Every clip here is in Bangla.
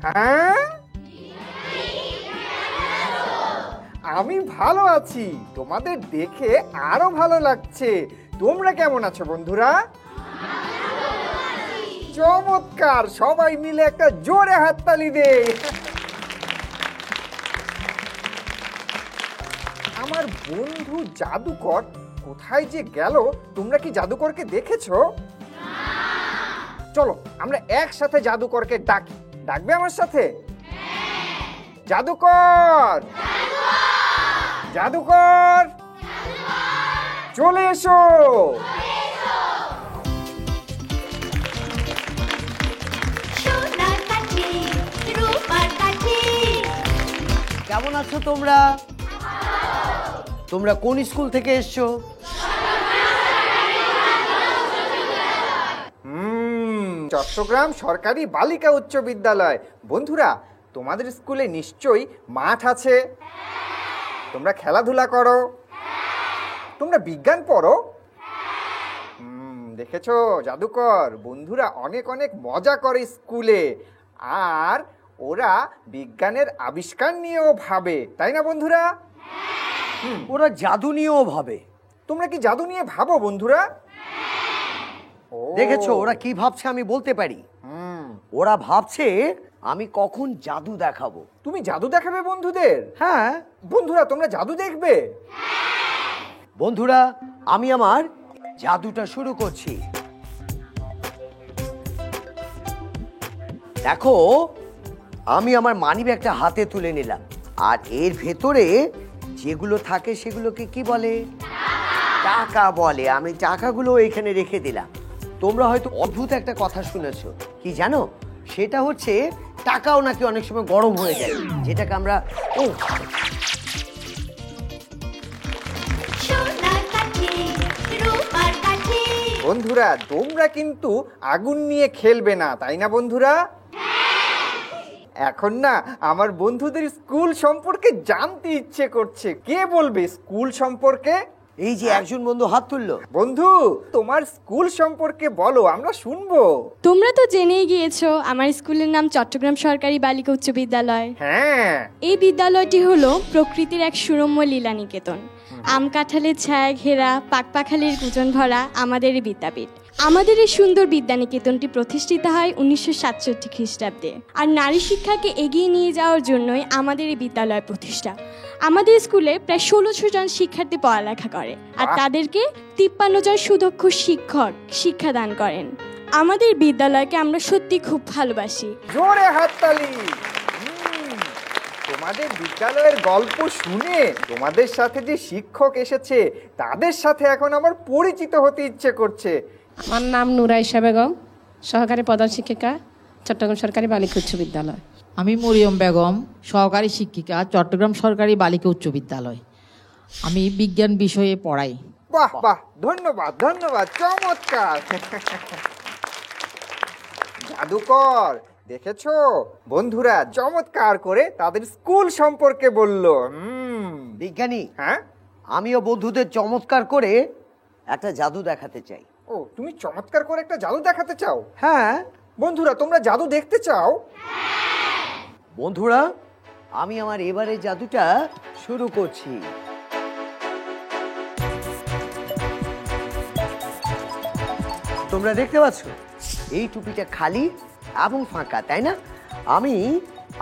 হ্যাঁ, আমি ভালো আছি। তোমাদের দেখে আরো ভালো লাগছে। তোমরা কেমন আছো বন্ধুরা? চমৎকার, সবাই মিলে একটা জোরে হাততালি দেই। আমার বন্ধু জাদুকর কোথায় যে গেল? তোমরা কি জাদুকরকে দেখেছো? চলো আমরা একসাথে জাদুকরকে ডাকি। ডাকবে আমার সাথে? জাদুকর, জাদুকর, চলে এসো। কেমন আছো তোমরা? তোমরা কোন স্কুল থেকে এসছো? চট্টগ্রাম সরকারি বালিকা উচ্চ বিদ্যালয়। বন্ধুরা, তোমাদের স্কুলে নিশ্চয়ই মাঠ আছে। তোমরা খেলাধুলা করো, তোমরা বিজ্ঞান পড়ো। দেখেছো জাদুকর, বন্ধুরা অনেক অনেক মজা করে স্কুলে, আর ওরা বিজ্ঞানের আবিষ্কার নিয়েও ভাবে, তাই না বন্ধুরা? ওরা জাদু নিয়েও ভাবে। তোমরা কি জাদু নিয়ে ভাবো বন্ধুরা? দেখেছো ওরা কি ভাবছে আমি বলতে পারি। ওরা ভাবছে আমি কখন জাদু দেখাবো। তুমি জাদু দেখাবে বন্ধুদের? হ্যাঁ বন্ধুরা, তোমরা জাদু দেখবে? বন্ধুরা, আমি আমার জাদুটা শুরু করছি। দেখো, আমি আমার মানিব্যাগটা হাতে তুলে নিলাম, আর এর ভেতরে যেগুলো থাকে সেগুলোকে কি বলে? টাকা বলে। আমি টাকাগুলো এখানে রেখে দিলাম। তোমরা হয়তো অদ্ভুত একটা কথা শুনেছো, কি জানো? সেটা হচ্ছে টাকাও নাকি অনেক সময় গরম হয়ে যায়, যেটাকে আমরা বন্ধুরা, তোমরা কিন্তু আগুন নিয়ে খেলবে না, তাই না বন্ধুরা? এখন না আমার বন্ধুদের স্কুল সম্পর্কে জানতে ইচ্ছে করছে। কে বলবে স্কুল সম্পর্কে? এই যে একজন বন্ধু হাত তুললো। বন্ধু, তোমার স্কুল সম্পর্কে বলো, আমরা শুনবো। তোমরা তো জেনেই গিয়েছো আমার স্কুলের নাম চট্টগ্রাম সরকারি বালিকা উচ্চ বিদ্যালয়। হ্যাঁ, এই বিদ্যালয়টি হলো প্রকৃতির এক সুরম্য লীলা নিকেতন। আম কাঁঠালের ছায়া ঘেরা, পাকপাখালির কুজন ভরা আমাদের এই বিদ্যাপীঠ। আমাদের এই সুন্দর বিদ্যানিকেতনটি প্রতিষ্ঠিত হয় 1967 খ্রিস্টাব্দে। আর নারী শিক্ষাকে এগিয়ে নিয়ে যাওয়ার জন্যই আমাদের এই বিদ্যালয় প্রতিষ্ঠা। আমাদের স্কুলে প্রায় 1600 জন শিক্ষার্থী পড়ালেখা করে, আর তাদেরকে 53 জন সুদক্ষ শিক্ষক শিক্ষাদান করেন। আমাদের বিদ্যালয়কে আমরা সত্যি খুব ভালোবাসি। জোরে হাততালি। তোমাদের বিদ্যালয়ের গল্প শুনে তোমাদের সাথে যে শিক্ষক এসেছে তাদের সাথে এখন আমার পরিচিত হতে ইচ্ছে করছে। আমার নাম নুরাইশা বেগম, সহকারী প্রধান শিক্ষিকা, চট্টগ্রাম সরকারি বালিকা উচ্চ বিদ্যালয়। আমি মরিয়ম বেগম, সহকারী শিক্ষিকা, চট্টগ্রাম সরকারি বালিকা উচ্চ বিদ্যালয়। আমি বিজ্ঞান বিষয়ে পড়াই। বাহ বাহ, ধন্যবাদ ধন্যবাদ, চমৎকার। জাদুকর, দেখেছো বন্ধুরা চমৎকার করে তাদের স্কুল সম্পর্কে বলল। বিজ্ঞানী, হ্যাঁ, আমিও বন্ধুদের চমৎকার করে একটা জাদু দেখাতে চাই। ও, তুমি চমৎকার করে একটা জাদু দেখাতে চাও? হ্যাঁ বন্ধুরা, তোমরা জাদু দেখতে চাও? বন্ধুরা, আমি আমার এবারে জাদুটা শুরু করছি। তোমরা দেখতে পাচ্ছ এই টুপিটা খালি এবং ফাঁকা, তাই না? আমি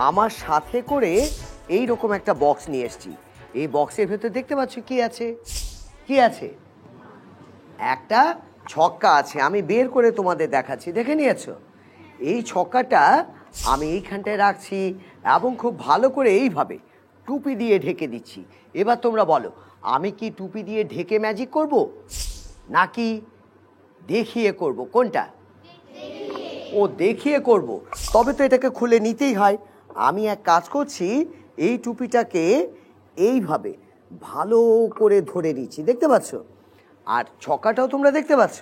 আমার সাথে করে এই রকম একটা বক্স নিয়ে এসেছি। এই বক্সের ভেতরে দেখতে পাচ্ছ কি আছে? কি আছে? একটা ছক্কা আছে। আমি বের করে তোমাদের দেখাচ্ছি, দেখে নিয়েছো? এই ছক্কাটা আমি এইখানটায় রাখছি এবং খুব ভালো করে এইভাবে টুপি দিয়ে ঢেকে দিচ্ছি। এবার তোমরা বলো, আমি কি টুপি দিয়ে ঢেকে ম্যাজিক করব নাকি দেখিয়ে করব? কোনটা? ও, দেখিয়ে করব। তবে তো এটাকে খুলে নিতেই হয়। আমি এক কাজ করছি, এই টুপিটাকে এইভাবে ভালো করে ধরে নিচ্ছি, দেখতে পাচ্ছ? আর ছক্কাটাও তোমরা দেখতে পাচ্ছ।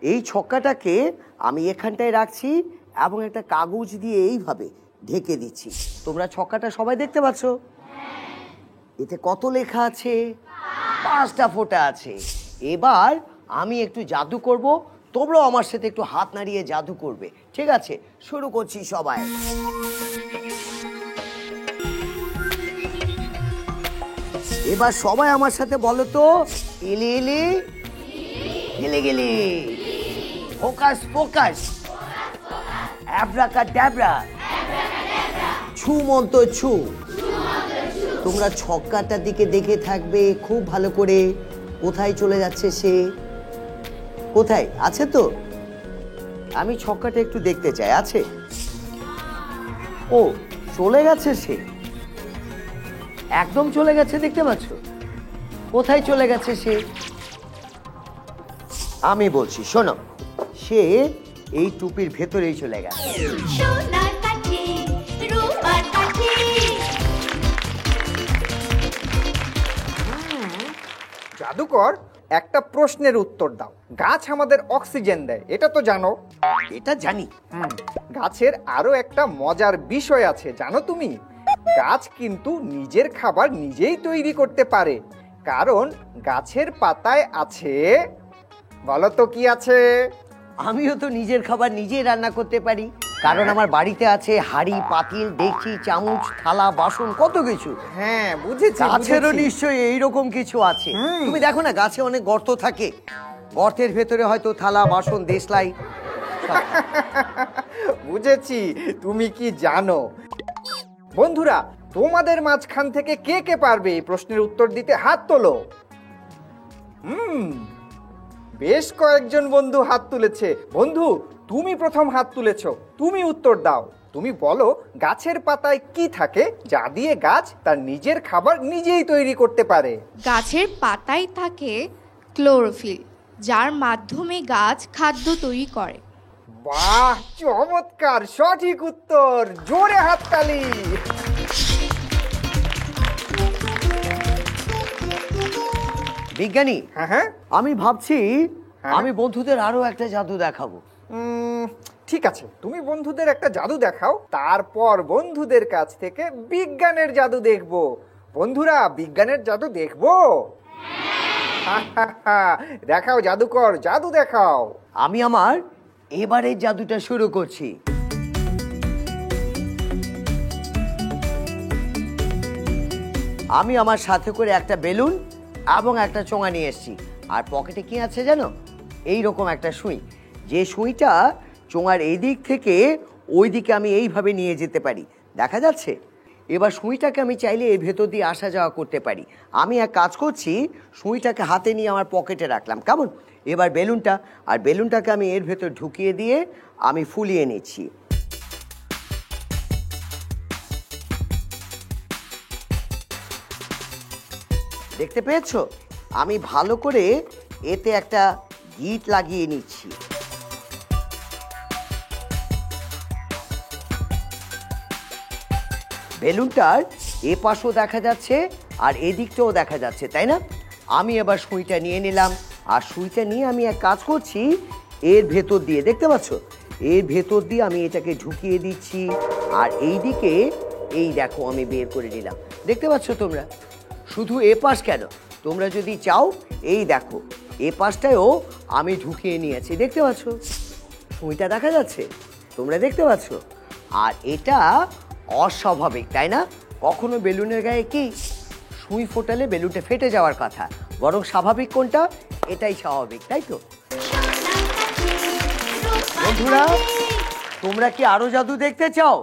এই ছক্কাটাকে আমি এখানটায় রাখছি এবং একটা কাগজ দিয়ে এইভাবে ঢেকে দিচ্ছি। তোমরা ছক্কাটা সবাই দেখতে পাচ্ছ? এতে কত লেখা আছে? 5টা ফোঁটা আছে। এবার আমি একটু জাদু করব, তোমরাও আমার সাথে একটু হাত নাড়িয়ে জাদু করবে, ঠিক আছে? শুরু করছি সবাই। এবার সবাই আমার সাথে বলো তো, এলে এলে গেলে গেলে, ফোকাস ফোকাস, অ্যাব্রাকাডাব্রা, ছু মন্ত ছু। তোমরা ছক্কাটার দিকে দেখে থাকবে খুব ভালো করে। কোথায় চলে যাচ্ছে সে? কোথায় আছে? তো আমি ছক্কাটা একটু দেখতে চাই। আছে? ও চলে গেছে সে, একদম চলে গেছে, দেখতে পাচ্ছ? কোথায় চলে গেছে সে? আমি বলছি, শোনো, সে এই টুপির ভেতরেই চলে গেছে। সোনার কাঠি রূপার কাঠি। জাদুকর, একটা প্রশ্নের উত্তর দাও। গাছ আমাদের অক্সিজেন দেয়, এটা তো জানো। এটা জানি। গাছের আরো একটা মজার বিষয় আছে, জানো তুমি? গাছ কিন্তু নিজের খাবার নিজেই তৈরি করতে পারে, কারণ গাছের পাতায় আছে, বলো তো কি আছে? আমিও তো নিজের খাবার নিজেই রান্না করতে পারি, কারণ আমার বাড়িতে আছে হাঁড়ি, পাতিল, ডেকচি, চামচ, থালা, বাসন, কত কিছু। হ্যাঁ, বুঝেছি। গাছেরও বুঝেছি। নিশ্চয়ই এইরকম কিছু আছে। তুমি দেখো না, গাছে অনেক গর্ত থাকে, গর্তের ভেতরে হয়তো থালা, বাসন, দেশলাই। বুঝেছি তুমি কি জানো। বন্ধুরা, তোমাদের মাঝখান থেকে কে কে পারবে এই প্রশ্নের উত্তর দিতে? হাত তোলো। বেশ কয়েকজন বন্ধু হাত তুলেছে। বন্ধু, তুমি প্রথম হাত তুলেছো, তুমি উত্তর দাও। তুমি বলো, গাছের পাতায় কি থাকে যা দিয়ে গাছ তার নিজের খাবার নিজেই তৈরি করতে পারে? গাছের পাতায় থাকে ক্লোরোফিল, যার মাধ্যমে গাছ খাদ্য তৈরি করে। বাহ, চমৎকার, সঠিক উত্তর। জোরে হাততালি। বিজ্ঞানী, হ্যাঁ হ্যাঁ, আমি ভাবছি হ্যাঁ? আমি বন্ধুদের আরো একটা জাদু দেখাবো। ঠিক আছে, তুমি বন্ধুদের একটা জাদু দেখাও, তারপর বন্ধুদের কাছ থেকে বিজ্ঞানের জাদু দেখব। বন্ধুরা, বিজ্ঞানের জাদু দেখবো? দেখাও জাদুকর, জাদু দেখাও। আমি আমার এবারের জাদুটা শুরু করছি। আমি আমার সাথে করে একটা বেলুন এবং একটা চোঙা নিয়ে এসেছি, আর পকেটে কি আছে জানো? এই রকম একটা সুই, যে সুইটা চোঙার এই দিক থেকে ওই দিকে আমি এইভাবে নিয়ে যেতে পারি, দেখা যাচ্ছে? এবার সুইটাকে আমি চাইলে এর ভেতর দিয়ে আসা যাওয়া করতে পারি। আমি এক কাজ করছি, সুইটাকে হাতে নিয়ে আমার পকেটে রাখলাম, কেমন? এবার বেলুনটাকে আমি এর ভেতর ঢুকিয়ে দিয়ে আমি ফুলিয়ে নিচ্ছি। দেখতে পেয়েছো? আমি ভালো করে এতে একটা গিট লাগিয়ে নিচ্ছি। বেলুনটার এ পাশও দেখা যাচ্ছে আর এদিকটাও দেখা যাচ্ছে, তাই না? আমি এবার সুইটা নিয়ে নিলাম, আর সুইটা নিয়ে আমি এক কাজ করছি, এর ভেতর দিয়ে, দেখতে পাচ্ছ? এর ভেতর দিয়ে আমি এটাকে ঢুকিয়ে দিচ্ছি, আর এই দিকে এই দেখো আমি বের করে নিলাম, দেখতে পাচ্ছ তোমরা? শুধু এ পাশ কেন, তোমরা যদি চাও এই দেখো এ পাশটাও আমি ঢুকিয়ে নিয়েছি, দেখতে পাচ্ছ? সুইটা দেখা যাচ্ছে, তোমরা দেখতে পাচ্ছ? আর এটা অস্বাভাবিক, তাই না? কখনো বেলুনের গায়ে কি সুই ফোটালে বেলুনটা ফেটে যাওয়ার কথা, বরং স্বাভাবিক কোনটা? এটাই স্বাভাবিক, তাই তো? বন্ধুরা, তোমরা কি আরো জাদু দেখতে চাও?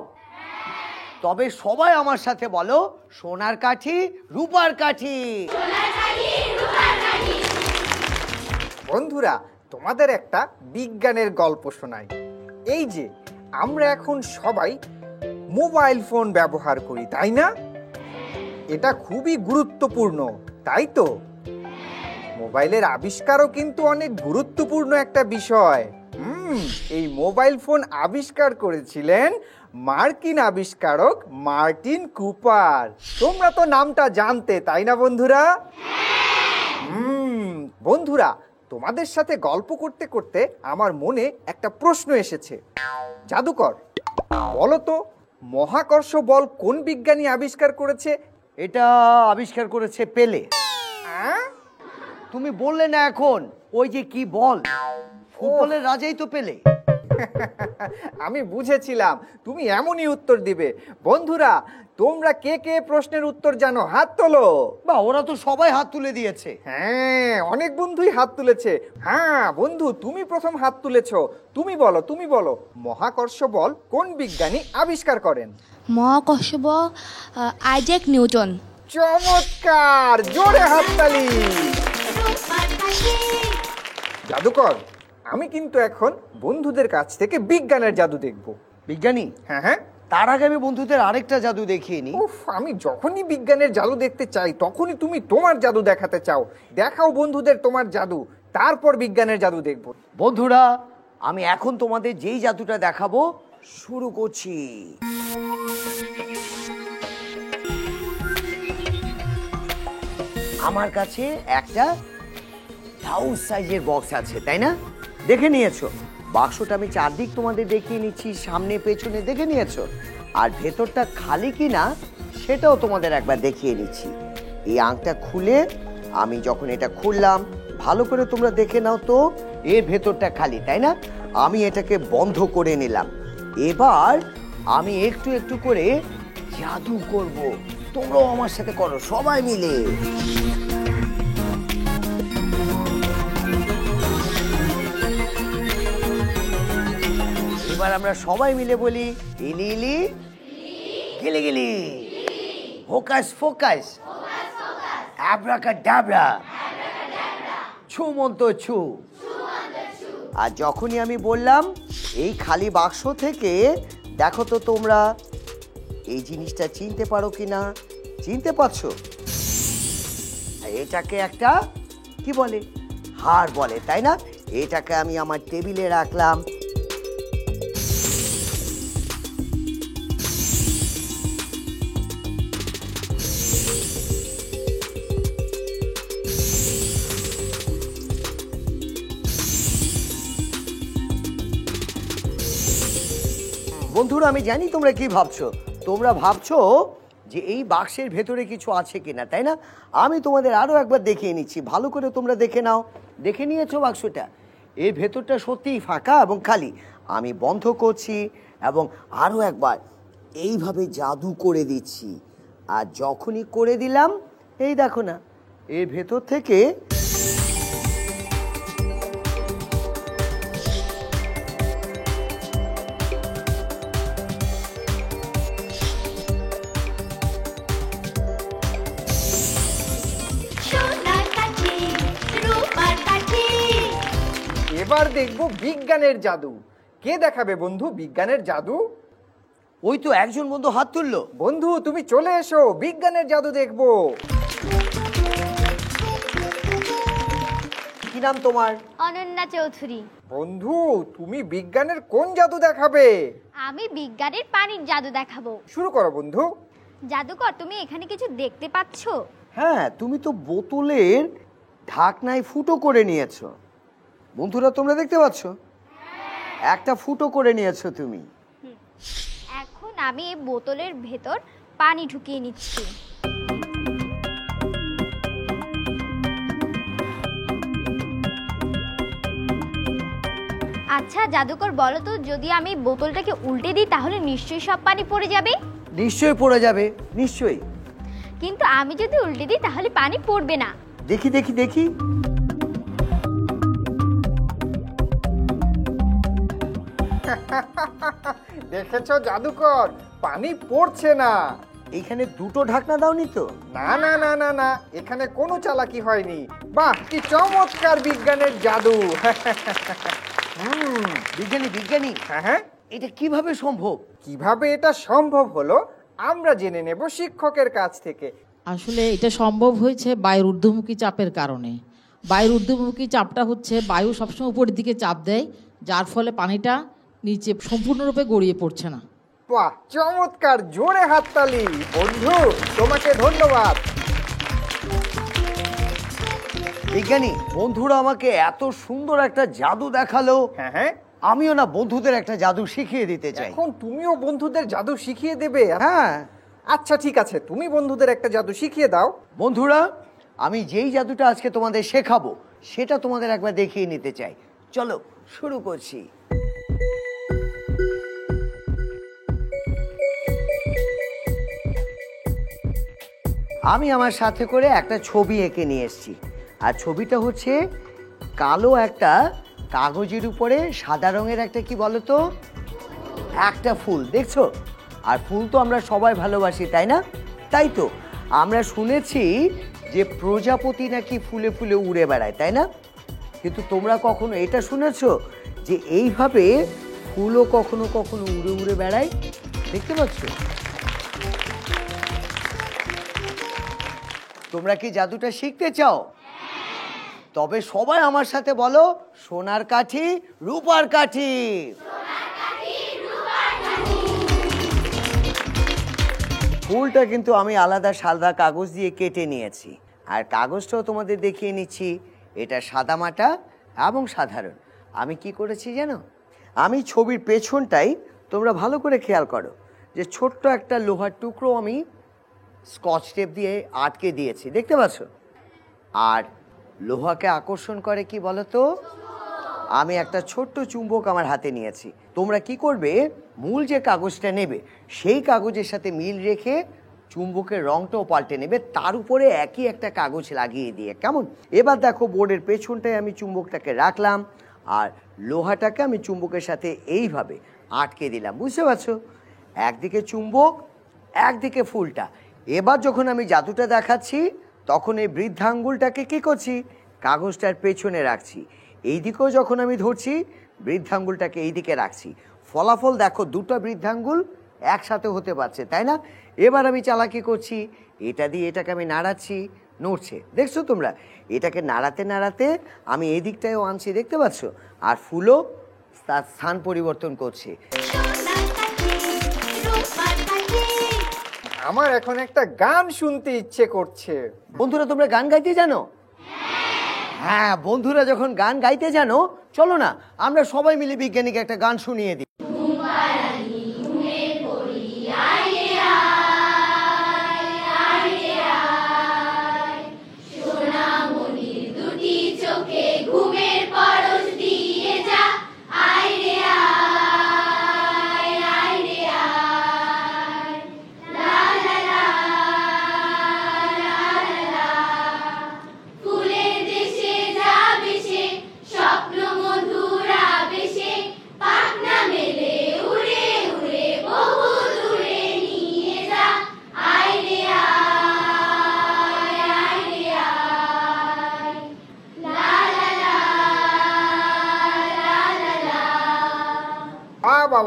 তবে সবাই আমার সাথে বলো, সোনার কাঠি রূপার কাঠি। বন্ধুরা, তোমাদের একটা বিজ্ঞানের গল্প শোনাই। এই যে আমরা এখন সবাই মোবাইল ফোন ব্যবহার করি, তাই না? এটা খুবই গুরুত্বপূর্ণ, তাই তো? মোবাইলের আবিষ্কারও কিন্তু অনেক গুরুত্বপূর্ণ একটা বিষয়। এই মোবাইল ফোন আবিষ্কার করেছিলেন মার্কিন আবিষ্কারক মার্টিন কুপার। তোমরা তো নামটা জানতে, তাই না বন্ধুরা? বন্ধুরা, তোমাদের সাথে গল্প করতে করতে আমার মনে একটা প্রশ্ন এসেছে। জাদুকর, বলো তো, মহাকর্ষ বল কোন বিজ্ঞানী আবিষ্কার করেছে? এটা আবিষ্কার করেছে পেলে। তুমি বললে না এখন ওই যে কি বল, ফুটবলের রাজাই তো পেলে। আমি বুঝেছিলাম তুমি এমনই উত্তর দিবে। বন্ধুরা, তোমরা কে কে প্রশ্নের উত্তর জানো? হাত তোলো। বা ওরা তো সবাই হাত তুলে দিয়েছে। হ্যাঁ, অনেক বন্ধুই হাত তুলেছে। হ্যাঁ বন্ধু, তুমি প্রথম হাত তুলেছো। তুমি বলো মহাকর্ষ বল কোন বিজ্ঞানী আবিষ্কার করেন? মহাকর্ষ বল আইজ্যাক নিউটন। চমৎকার, জোরে হাততালি। রূপার কাঠি জাদুকর, আমি কিন্তু এখন বন্ধুদের কাছ থেকে বিজ্ঞানের জাদু দেখব। বিজ্ঞানী, হ্যাঁ, তার আগে আমি বন্ধুদের আরেকটা জাদু দেখিয়ে নি। উফ, আমি যখনই বিজ্ঞানের জাদু দেখতে চাই তখনই তুমি তোমার জাদু দেখাতে চাও। দেখাও বন্ধুদের তোমার জাদু, তারপর বিজ্ঞানের জাদু দেখব। বন্ধুরা, আমি এখন তোমাদের যেই জাদুটা দেখাবো শুরু করছি। আমার কাছে একটা হাউস সাইজের বক্স আছে, তাই না? দেখে নিয়েছো বাক্সটা? আমি চারদিক তোমাদের দেখিয়ে নিচ্ছি, সামনে পেছনে দেখে নিয়েছো। আর ভেতরটা খালি কিনা সেটাও তোমাদের একবার দেখিয়ে নিচ্ছি। এই আংটা খুলে আমি যখন এটা খুললাম, ভালো করে তোমরা দেখে নাও তো, এর ভেতরটা খালি, তাই না? আমি এটাকে বন্ধ করে নিলাম। এবার আমি একটু একটু করে জাদু করব। তোমরাও আমার সাথে করো, সবাই মিলে। এবার আমরা সবাই মিলে বলি, ইলি ইলি গিলি গিলি, হোকাস ফোকাস, অ্যাব্রাকাডাব্রা, ছু মন্ত ছু। আর যখনই আমি বললাম এই খালি বাক্স থেকে দেখো তো তোমরা এই জিনিসটা চিনতে পারো কিনা? চিনতে পারছো? এটাকে একটা কি বলে? হার বলে, তাই না? এটাকে আমি আমার টেবিলে রাখলাম। বন্ধুরা, আমি জানি তোমরা কি ভাবছো। তোমরা ভাবছো যে এই বাক্সের ভেতরে কিছু আছে কিনা, তাই না? আমি তোমাদের আরো একবার দেখিয়ে নিচ্ছি, ভালো করে তোমরা দেখে নাও। দেখে নিয়েছো বাক্সটা? এর ভেতরটা সত্যিই ফাঁকা এবং খালি। আমি বন্ধ করছি এবং আরো একবার এইভাবে জাদু করে দিচ্ছি। আর যখনই করে দিলাম, এই দেখো না, এর ভেতর থেকে সোনার কাঠি রূপার কাঠি এবার দেখব বিজ্ঞানের জাদু। কে দেখাবে বন্ধু বিজ্ঞানের জাদু? ওই তো একজন বন্ধু হাত তুললো। বন্ধু, তুমি চলে এসো, বিজ্ঞানের জাদু দেখব। কি নাম তোমার? অনন্যা চৌধুরী। বন্ধু, তুমি বিজ্ঞানের কোন জাদু দেখাবে? আমি বিজ্ঞানের পানির জাদু দেখাবো। শুরু করো বন্ধু। জাদুকর, তুমি এখানে কিছু দেখতে পাচ্ছো? হ্যাঁ, তুমি তো বোতলের ঢাকনায় ফুটো করে নিয়েছো। বন্ধুরা, তোমরা দেখতে পাচ্ছ? একটা ফুটো করে নিয়েছো তুমি। এখন আমি এই বোতলের ভেতর পানি ঢুকিয়ে নিচ্ছি। আচ্ছা জাদুকর, বলো তো, যদি আমি বোতলটাকে উল্টে দিই তাহলে নিশ্চয়ই সব পানি পড়ে যাবে? নিশ্চয়ই পড়ে যাবে, নিশ্চয়ই। কিন্তু আমি যদি উল্টে দিই তাহলে পানি পড়বে না। দেখি দেখি দেখি। দেখেছো জাদুকর, পানি পড়ছে না। এইখানে দুটো ঢাকনা দাওনি তো? না না না না না, এখানে কোনো চালাকি হয়নি। বাহ, কি চমৎকার বিজ্ঞানের জাদু। বিজ্ঞানী বিজ্ঞানী, হ্যাঁ, এটা কিভাবে সম্ভব? কিভাবে এটা সম্ভব হলো আমরা জেনে নেব শিক্ষকের কাছ থেকে। আসলে এটা সম্ভব হয়েছে বায়ুর ঊর্ধ্বমুখী চাপের কারণে। বায়ুর ঊর্ধ্বমুখী চাপটা হচ্ছে বায়ু সবসময় উপরের দিকে চাপ দেয়, যার ফলে পানিটা নিচে সম্পূর্ণরূপে গড়িয়ে পড়ছে না। বাহ, চমৎকার, জোরে হাততালি। বন্ধু, তোমাকে ধন্যবাদ। বিজ্ঞানী, বন্ধুরা আমাকে এত সুন্দর একটা জাদু দেখালো। হ্যাঁ হ্যাঁ, আমিও না বন্ধুদের একটা জাদু শিখিয়ে দিতে চাই। এখন তুমিও বন্ধুদের জাদু শিখিয়ে দেবে? হ্যাঁ। আচ্ছা ঠিক আছে, তুমি বন্ধুদের একটা জাদু শিখিয়ে দাও। বন্ধুরা, আমি যেই জাদুটা আজকে তোমাদের শেখাবো সেটা তোমাদের একবার দেখিয়ে নিতে চাই। চলো শুরু করছি। আমি আমার সাথে করে একটা ছবি এঁকে নিয়ে এসেছি, আর ছবিটা হচ্ছে কালো একটা কাগজের উপরে সাদা রঙের একটা কি বলতো একটা ফুল, দেখছো? আর ফুল তো আমরা সবাই ভালোবাসি, তাই না? তাই তো আমরা শুনেছি যে প্রজাপতি নাকি ফুলে ফুলে উড়ে বেড়ায়, তাই না? কিন্তু তোমরা কখনো এটা শুনেছো যে এইভাবে ফুলও কখনো কখনো উড়ে উড়ে বেড়ায়? দেখতে পাচ্ছ? তোমরা কি জাদুটা শিখতে চাও? তবে সবাই আমার সাথে বলো, সোনার কাঠি রূপার কাঠি। ফুলটা কিন্তু আমি আলাদা সাদা কাগজ দিয়ে কেটে নিয়েছি, আর কাগজটাও তোমাদের দেখিয়ে নিচ্ছি। এটা সাদামাটা এবং সাধারণ। আমি কি করেছি জানো? আমি ছবির পেছনটাই, তোমরা ভালো করে খেয়াল করো, যে ছোট্ট একটা লোহার টুকরো আমি স্কচ টেপ দিয়ে আটকে দিয়েছি, দেখতে পাচ্ছ? আর লোহাকে আকর্ষণ করে কি বলো তো? আমি একটা ছোট্ট চুম্বক আমার হাতে নিয়েছি। তোমরা কি করবে, মূল যে কাগজটা নেবে সেই কাগজের সাথে মিল রেখে চুম্বকের রংটাও পাল্টে নেবে, তার উপরে একই একটা কাগজ লাগিয়ে দিয়ে, কেমন? এবার দেখো, বোর্ডের পেছনটায় আমি চুম্বকটাকে রাখলাম, আর লোহাটাকে আমি চুম্বকের সাথে এইভাবে আটকে দিলাম, বুঝতে পারছো? একদিকে চুম্বক, একদিকে ফুলটা। এবার যখন আমি জাদুটা দেখাচ্ছি, তখন এই বৃদ্ধাঙ্গুলটাকে কি করছি, কাগজটার পেছনে রাখছি। এই দিকেও যখন আমি ধরছি, বৃদ্ধাঙ্গুলটাকে এই দিকে রাখছি। ফলাফল দেখো, দুটো বৃদ্ধাঙ্গুল একসাথে হতে পারছে, তাই না? এবার আমি চালাকি করছি, এটা দিয়ে এটাকে আমি নাড়াচ্ছি, নড়ছে, দেখছো তোমরা? এটাকে নাড়াতে নাড়াতে আমি এই দিকটায়ও আনছি, দেখতে পাচ্ছ? আর ফুলও তার স্থান পরিবর্তন করছে। আমার এখন একটা গান শুনতে ইচ্ছে করছে। বন্ধুরা, তোমরা গান গাইতে জানো? হ্যাঁ, বন্ধুরা যখন গান গাইতে জানো, চলো না আমরা সবাই মিলে বিজ্ঞানীকে একটা গান শুনিয়ে দিই।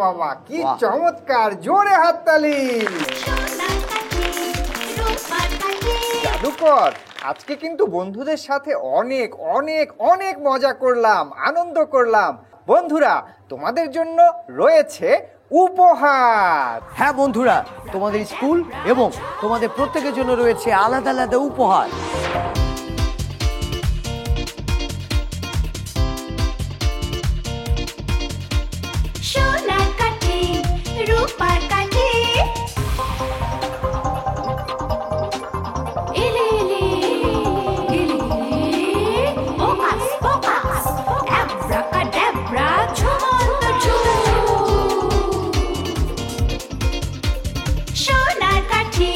বাবা, কি চমৎকার! জোরে হাততালি। জাদুকর, আজকে কিন্তু বন্ধুদের সাথে অনেক অনেক অনেক মজা করলাম, আনন্দ করলাম। বন্ধুরা, তোমাদের জন্য রয়েছে উপহার। হ্যাঁ বন্ধুরা, তোমাদের স্কুল এবং তোমাদের প্রত্যেকের জন্য রয়েছে আলাদা আলাদা উপহার। সোনার কাঠি রূপার কাঠি, এলে এলে এলে ফোকাস ফোকাস, অ্যাব্রাকাডাব্রা, ঝুমন্ত ঝুম। সোনার কাঠি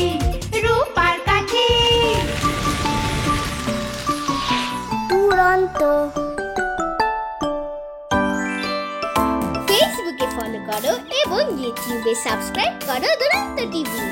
রূপার কাঠি, দুরন্ত। ফেসবুকে ফলো করো এবং ইউটিউবে সাবস্ক্রাইব করো দুরন্ত টিভি।